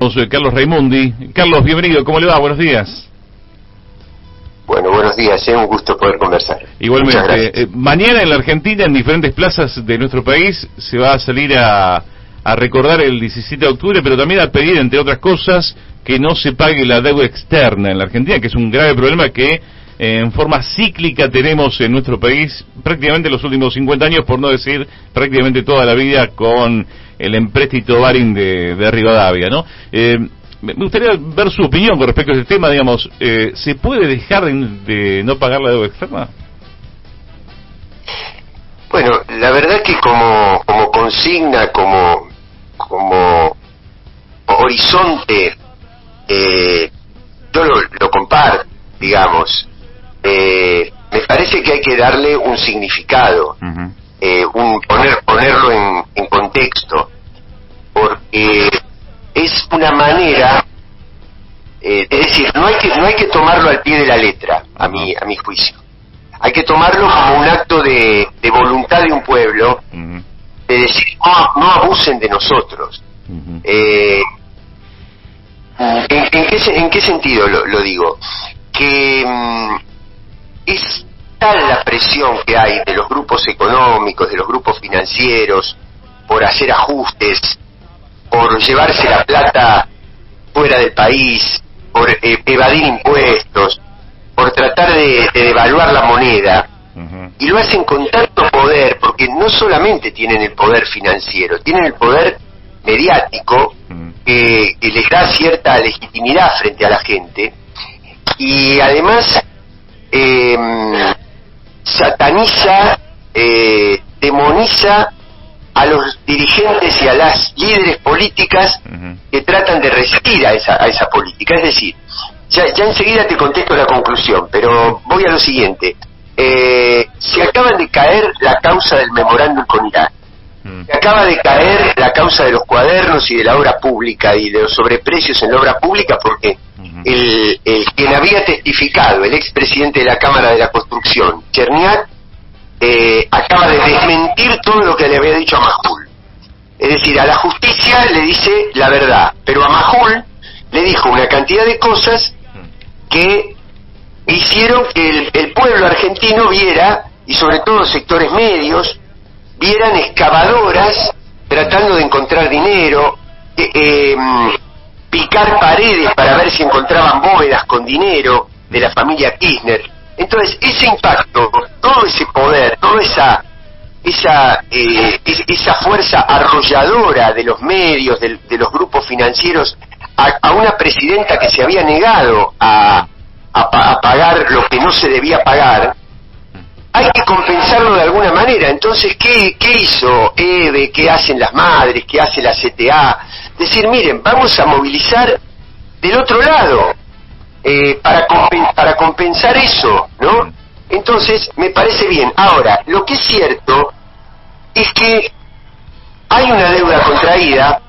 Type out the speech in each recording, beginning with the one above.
tenemos Carlos Raimundi. Carlos, bienvenido, ¿cómo le va? Buenos días. Bueno, buenos días, un gusto poder conversar. Igualmente, mañana en la Argentina, en diferentes plazas de nuestro país, se va a salir a recordar el 17 de octubre, pero también a pedir, entre otras cosas, que no se pague la deuda externa en la Argentina, que es un grave problema que en forma cíclica tenemos en nuestro país prácticamente los últimos 50 años, por no decir prácticamente toda la vida, con el empréstito Baring de Rivadavia, ¿no? Me gustaría ver su opinión con respecto a ese tema, digamos, ¿se puede dejar de no pagar la deuda externa? Bueno, la verdad que como consigna, como horizonte, yo lo comparto, digamos. Me parece que hay que darle un significado, ponerlo en contexto, porque es una manera, es decir, no hay que tomarlo al pie de la letra, a mi juicio. Hay que tomarlo como un acto de voluntad de un pueblo, de decir, no abusen de nosotros. ¿En qué sentido lo digo? Que es tal la presión que hay de los grupos económicos, de los grupos financieros, por hacer ajustes, por llevarse la plata fuera del país, por evadir impuestos, por tratar de devaluar la moneda, y lo hacen con tanto poder, porque no solamente tienen el poder financiero, tienen el poder mediático, que les da cierta legitimidad frente a la gente, y además sataniza, demoniza a los dirigentes y a las líderes políticas que tratan de resistir a esa política. Es decir, ya enseguida te contesto la conclusión, pero voy a lo siguiente. Se acaba de caer la causa del memorándum con Irán. Se acaba de caer la causa de los cuadernos y de la obra pública y de los sobreprecios en la obra pública, porque el quien había testificado, el expresidente de la Cámara de la Construcción, Cherniak, acaba de desmentir todo lo que le había dicho a Majul. Es decir, a la justicia le dice la verdad, pero a Majul le dijo una cantidad de cosas que hicieron que el pueblo argentino viera, y sobre todo los sectores medios, vieran excavadoras tratando de encontrar dinero, picar paredes para ver si encontraban bóvedas con dinero de la familia Kirchner. Entonces, ese impacto, todo ese poder, toda esa fuerza arrolladora de los medios, de los grupos financieros, a una presidenta que se había negado a pagar lo que no se debía pagar, hay que compensarlo de alguna manera. Entonces, ¿qué hizo EVE? ¿Qué hacen las madres? ¿Qué hace la CTA? Decir, miren, vamos a movilizar del otro lado para compensar eso, ¿no? Entonces, me parece bien. Ahora, lo que es cierto es que hay una deuda contraída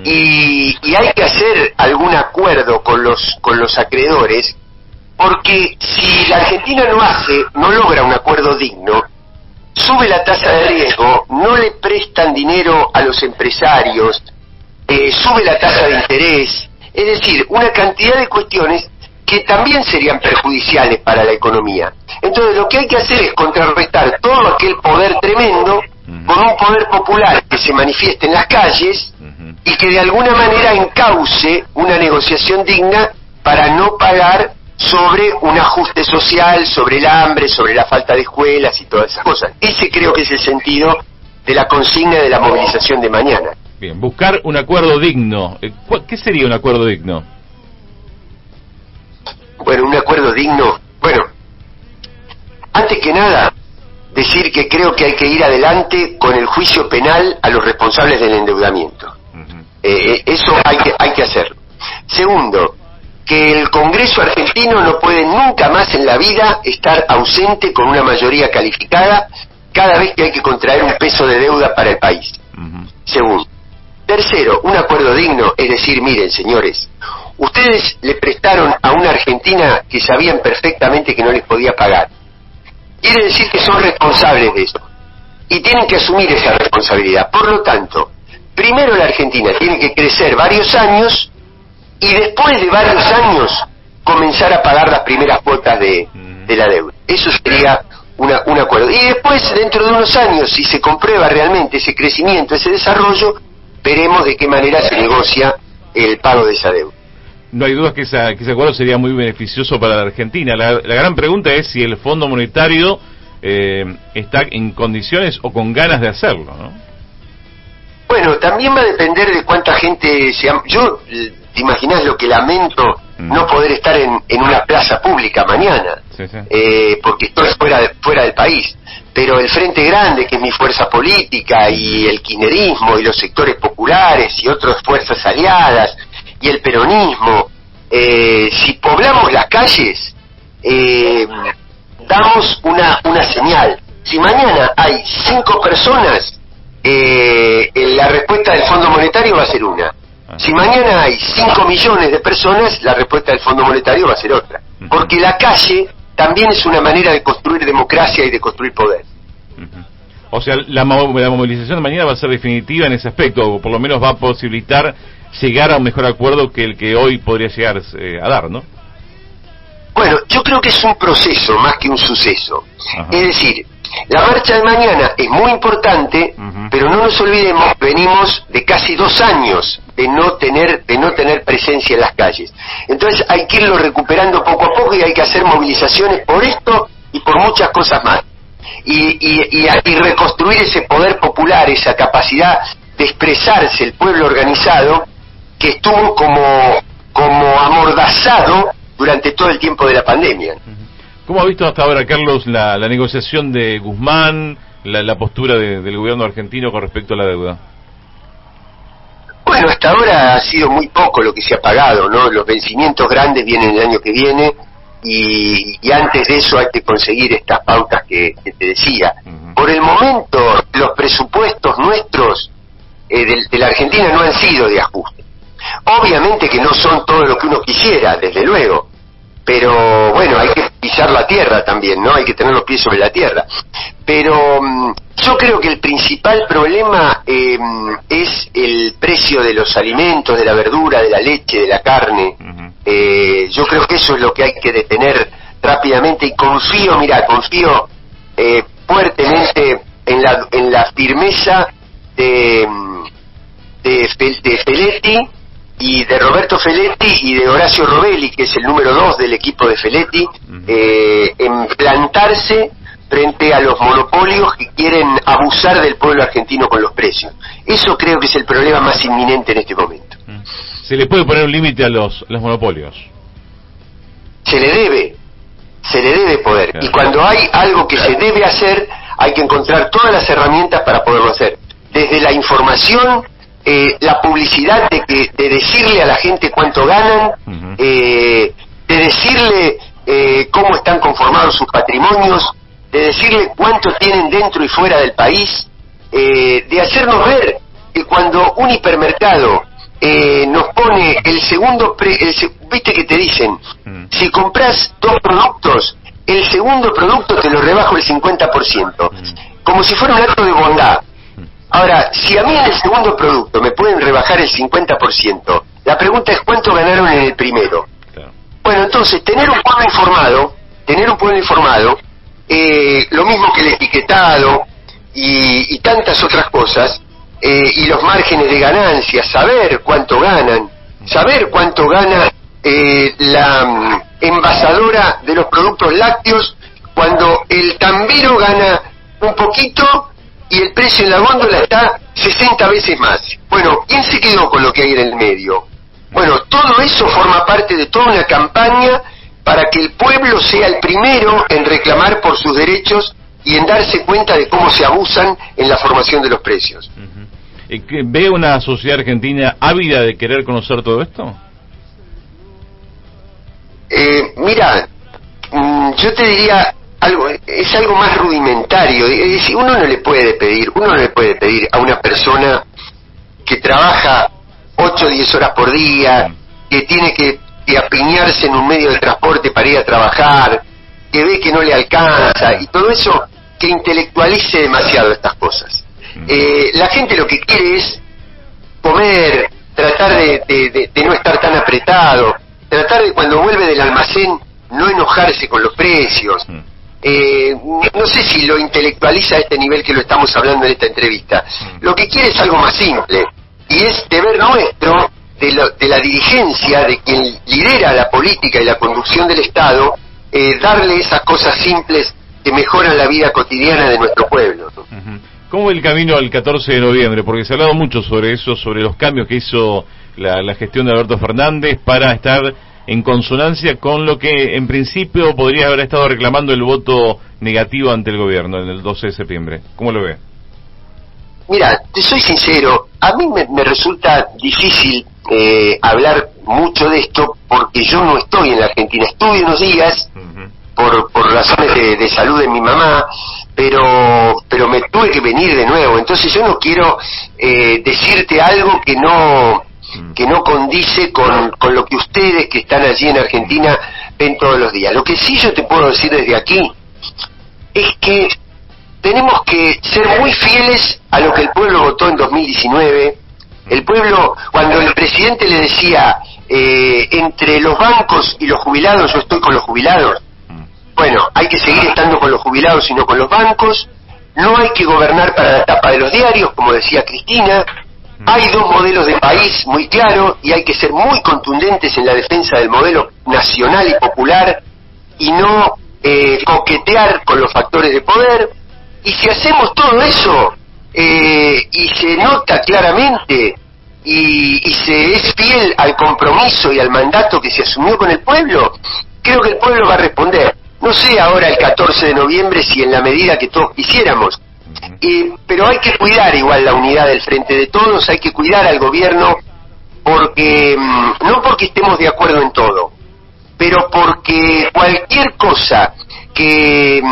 y hay que hacer algún acuerdo con los acreedores, porque si la Argentina no logra un acuerdo digno, sube la tasa de riesgo, no le prestan dinero a los empresarios, sube la tasa de interés, es decir, una cantidad de cuestiones que también serían perjudiciales para la economía. Entonces, lo que hay que hacer es contrarrestar todo aquel poder tremendo con un poder popular que se manifieste en las calles y que de alguna manera encauce una negociación digna para no pagar sobre un ajuste social, sobre el hambre, sobre la falta de escuelas y todas esas cosas. Ese creo que es el sentido de la consigna de la movilización de mañana. Bien, buscar un acuerdo digno. ¿Qué sería un acuerdo digno? Bueno, un acuerdo digno... Bueno, antes que nada, decir que creo que hay que ir adelante con el juicio penal a los responsables del endeudamiento. Eso hay que hacerlo. Segundo, que el Congreso argentino no puede nunca más en la vida estar ausente con una mayoría calificada cada vez que hay que contraer un peso de deuda para el país. Segundo. Tercero, un acuerdo digno, es decir, miren, señores, ustedes le prestaron a una Argentina que sabían perfectamente que no les podía pagar. Quiere decir que son responsables de eso y tienen que asumir esa responsabilidad. Por lo tanto, primero la Argentina tiene que crecer varios años y después de varios años comenzar a pagar las primeras cuotas de la deuda. Eso sería un acuerdo. Y después, dentro de unos años, si se comprueba realmente ese crecimiento, ese desarrollo, veremos de qué manera se negocia el pago de esa deuda. No hay dudas que ese acuerdo sería muy beneficioso para la Argentina. La gran pregunta es si el Fondo Monetario está en condiciones o con ganas de hacerlo, ¿no? Bueno, también va a depender de cuánta gente yo, te imaginás lo que lamento no poder estar en una plaza pública mañana, sí. porque estoy fuera del país. Pero el Frente Grande, que es mi fuerza política, y el kirchnerismo, y los sectores populares, y otras fuerzas aliadas, y el peronismo, si poblamos las calles, damos una señal. Si mañana hay 5 personas, la respuesta del Fondo Monetario va a ser una. Si mañana hay 5 millones de personas, la respuesta del Fondo Monetario va a ser otra. Porque la calle también es una manera de construir democracia y de construir poder. O sea, la movilización de mañana va a ser definitiva en ese aspecto, o por lo menos va a posibilitar llegar a un mejor acuerdo que el que hoy podría llegar a dar, ¿no? Bueno, yo creo que es un proceso más que un suceso. Ajá. Es decir, la marcha de mañana es muy importante, pero no nos olvidemos, venimos de casi 2 años de no tener presencia en las calles. Entonces hay que irlo recuperando poco a poco, y hay que hacer movilizaciones por esto y por muchas cosas más. Y reconstruir ese poder popular, esa capacidad de expresarse el pueblo organizado, que estuvo como amordazado durante todo el tiempo de la pandemia. ¿Cómo ha visto hasta ahora, Carlos, la negociación de Guzmán, la postura del gobierno argentino con respecto a la deuda? Bueno, hasta ahora ha sido muy poco lo que se ha pagado, ¿no? Los vencimientos grandes vienen el año que viene, y antes de eso hay que conseguir estas pautas que te decía. Por el momento, los presupuestos nuestros de la Argentina no han sido de ajuste. Obviamente que no son todo lo que uno quisiera, desde luego, pero bueno, hay que pisar la tierra también, ¿no? Hay que tener los pies sobre la tierra. Pero yo creo que el principal problema es el precio de los alimentos, de la verdura, de la leche, de la carne. Yo creo que eso es lo que hay que detener rápidamente, y confío fuertemente en la firmeza de Feletti, y de Roberto Feletti, y de Horacio Robelli, que es el número 2 del equipo de Feletti, en plantarse frente a los monopolios que quieren abusar del pueblo argentino con los precios. Eso creo que es el problema más inminente en este momento. ¿Se le puede poner un límite a los monopolios? Se le debe poder. Claro. Y cuando hay algo que se debe hacer, hay que encontrar todas las herramientas para poderlo hacer. Desde la información, la publicidad de decirle a la gente cuánto ganan, de decirle cómo están conformados sus patrimonios, de decirle cuánto tienen dentro y fuera del país, de hacernos ver que cuando un hipermercado nos pone el segundo viste que te dicen, si compras 2 productos, el segundo producto te lo rebajo el 50%, como si fuera un acto de bondad. Ahora, si a mí en el segundo producto me pueden rebajar el 50%, la pregunta es ¿cuánto ganaron en el primero? Claro. Bueno, entonces, tener un pueblo informado, lo mismo que el etiquetado y tantas otras cosas, y los márgenes de ganancia, saber cuánto ganan, saber cuánto gana la envasadora de los productos lácteos cuando el tambero gana un poquito y el precio en la góndola está 60 veces más. Bueno, ¿quién se quedó con lo que hay en el medio? Bueno, todo eso forma parte de toda una campaña para que el pueblo sea el primero en reclamar por sus derechos y en darse cuenta de cómo se abusan en la formación de los precios. ¿Ve una sociedad argentina ávida de querer conocer todo esto? Mira, yo te diría es algo más rudimentario. Es decir, uno no le puede pedir a una persona que trabaja 8 o 10 horas por día, que tiene que apiñarse en un medio de transporte para ir a trabajar, que ve que no le alcanza y todo eso, que intelectualice demasiado estas cosas. La gente lo que quiere es comer, tratar de no estar tan apretado, tratar de cuando vuelve del almacén no enojarse con los precios. No sé si lo intelectualiza a este nivel que lo estamos hablando en esta entrevista. Lo que quiere es algo más simple, y es deber nuestro, de la dirigencia, de quien lidera la política y la conducción del Estado, darle esas cosas simples que mejoran la vida cotidiana de nuestro pueblo, ¿no? ¿Cómo va el camino al 14 de noviembre? Porque se ha hablado mucho sobre eso, sobre los cambios que hizo la gestión de Alberto Fernández para estar en consonancia con lo que en principio podría haber estado reclamando el voto negativo ante el gobierno en el 12 de septiembre. ¿Cómo lo ve? Mira, te soy sincero, a mí me resulta difícil hablar mucho de esto porque yo no estoy en la Argentina. Estuve unos días por razones de salud de mi mamá, pero me tuve que venir de nuevo. Entonces yo no quiero decirte algo que no condice con lo que ustedes que están allí en Argentina ven todos los días. Lo que sí yo te puedo decir desde aquí es que tenemos que ser muy fieles a lo que el pueblo votó en 2019. El pueblo, cuando el presidente le decía entre los bancos y los jubilados, yo estoy con los jubilados. Bueno, hay que seguir estando con los jubilados y no con los bancos. No hay que gobernar para la tapa de los diarios, como decía Cristina. Hay dos modelos de país muy claros y hay que ser muy contundentes en la defensa del modelo nacional y popular y no coquetear con los factores de poder. Y si hacemos todo eso y se nota claramente y se es fiel al compromiso y al mandato que se asumió con el pueblo, creo que el pueblo va a responder. No sé ahora el 14 de noviembre si en la medida que todos quisiéramos, pero hay que cuidar igual la unidad del frente de todos, hay que cuidar al gobierno porque no porque estemos de acuerdo en todo, pero porque cualquier cosa que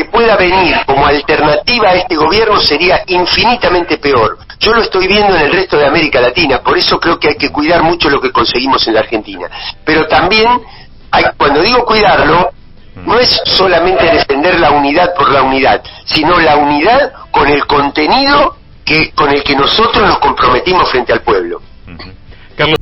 pueda venir como alternativa a este gobierno sería infinitamente peor. Yo lo estoy viendo en el resto de América Latina, por eso creo que hay que cuidar mucho lo que conseguimos en la Argentina. Pero también, cuando digo cuidarlo, no es solamente defender la unidad por la unidad, sino la unidad con el contenido con el que nosotros nos comprometimos frente al pueblo. Carlos.